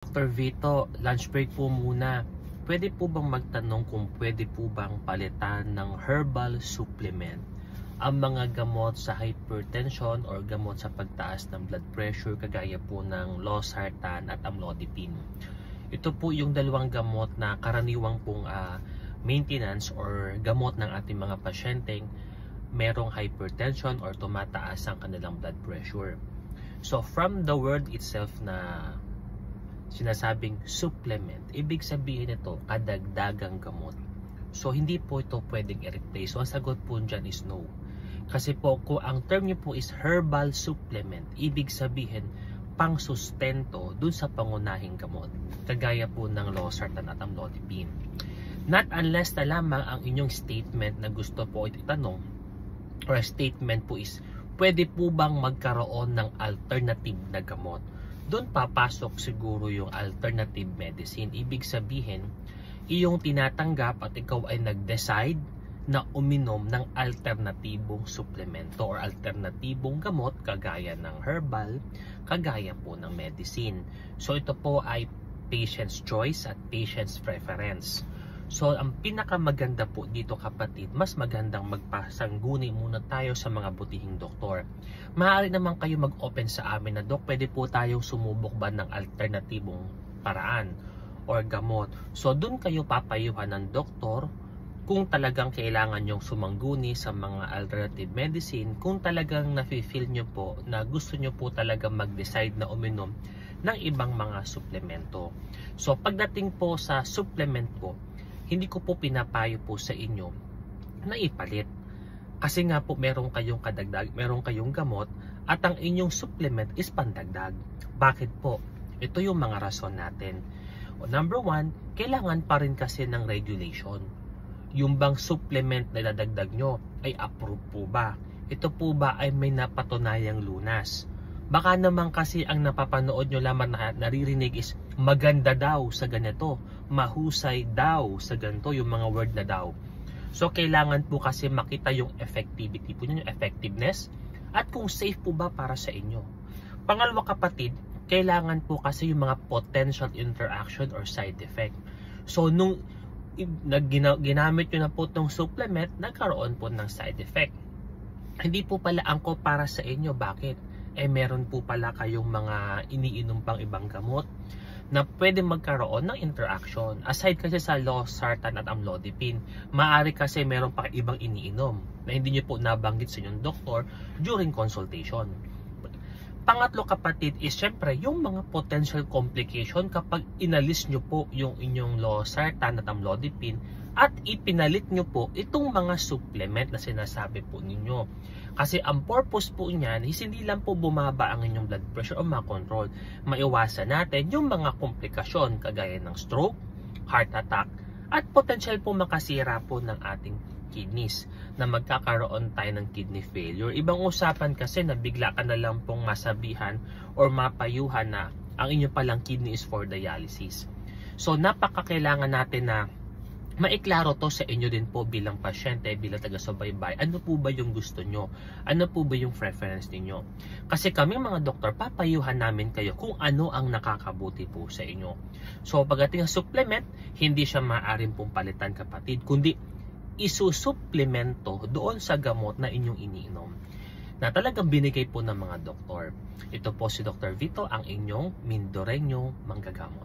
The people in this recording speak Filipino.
Dr. Vito, lunch break po muna. Pwede po bang magtanong kung pwede po bang palitan ng herbal supplement ang mga gamot sa hypertension or gamot sa pagtaas ng blood pressure kagaya po ng losartan at amlodipine? Ito po yung dalawang gamot na karaniwang pong maintenance or gamot ng ating mga pasyenteng merong hypertension or tumataas ang kanilang blood pressure. So from the word itself na sinasabing supplement, ibig sabihin ito kadagdagang gamot. So hindi po ito pwedeng i-replace. So ang sagot po dyan is no. Kasi po kung ang term nyo po is herbal supplement, ibig sabihin pang sustento dun sa pangunahing gamot, kagaya po ng losartan at amlodipine. Not unless na lamang ang inyong statement na gusto po itanong or statement po is pwede po bang magkaroon ng alternative na gamot. Doon papasok siguro yung alternative medicine. Ibig sabihin, iyong tinatanggap at ikaw ay nag-decide na uminom ng alternatibong suplemento or alternatibong gamot kagaya ng herbal, kagaya po ng medicine. So ito po ay patient's choice at patient's preference. So ang pinakamaganda po dito kapatid, mas magandang magpasangguni muna tayo sa mga butihing doktor. Maaari naman kayo mag-open sa amin na, Dok, pwede po tayong sumubok ba ng alternatibong paraan or gamot. So doon kayo papayuhan ng doktor kung talagang kailangan nyong sumangguni sa mga alternative medicine, kung talagang nafe-feel nyo po na gusto nyo po talaga mag-decide na uminom ng ibang mga suplemento. So pagdating po sa supplement po, hindi ko po pinapayo po sa inyo na ipalit. Kasi nga po meron kayong kadagdag, meron kayong gamot at ang inyong supplement is pandagdag. Bakit po? Ito yung mga rason natin. Number one, kailangan pa rin kasi ng regulation. Yung bang supplement na dadagdag nyo ay approved po ba? Ito po ba ay may napatunayang lunas? Baka naman kasi ang napapanood nyo lamang na naririnig is maganda daw sa ganito, mahusay daw sa ganito, yung mga word na daw. So kailangan po kasi makita yung effectivity po, yung effectiveness at kung safe po ba para sa inyo. Pangalawa kapatid, kailangan po kasi yung mga potential interaction or side effect. So nung ginamit nyo na po itong supplement, nagkaroon po ng side effect. Hindi po pala angkop para sa inyo. Bakit? Meron po pala kayong mga iniinom pang ibang gamot na pwede magkaroon ng interaction. Aside kasi sa losartan at amlodipine, maaari kasi meron pa ibang iniinom na hindi nyo po nabanggit sa inyong doktor during consultation. Pangatlo kapatid is syempre yung mga potential complication kapag inalis nyo po yung inyong losartan at amlodipine at ipinalit nyo po itong mga supplement na sinasabi po ninyo. Kasi ang purpose po niyan is hindi lang po bumaba ang inyong blood pressure o makontrol. Maiwasan natin yung mga komplikasyon kagaya ng stroke, heart attack, at potential po makasira po ng ating kidneys na magkakaroon tayo ng kidney failure. Ibang usapan kasi na bigla ka na lang pong masabihan or mapayuhan na ang inyong palang kidney is for dialysis. So napakakailangan natin na maiklaro to sa inyo din po bilang pasyente, bilang taga-subaybay. Ano po ba yung gusto nyo? Ano po ba yung preference ninyo? Kasi kami mga doktor, papayuhan namin kayo kung ano ang nakakabuti po sa inyo. So pagdating sa supplement, hindi siya maaaring pong palitan kapatid, kundi isusuplemento doon sa gamot na inyong iniinom na talagang binigay po ng mga doktor. Ito po si Dr. Vito, ang inyong Mindoreño manggagamot.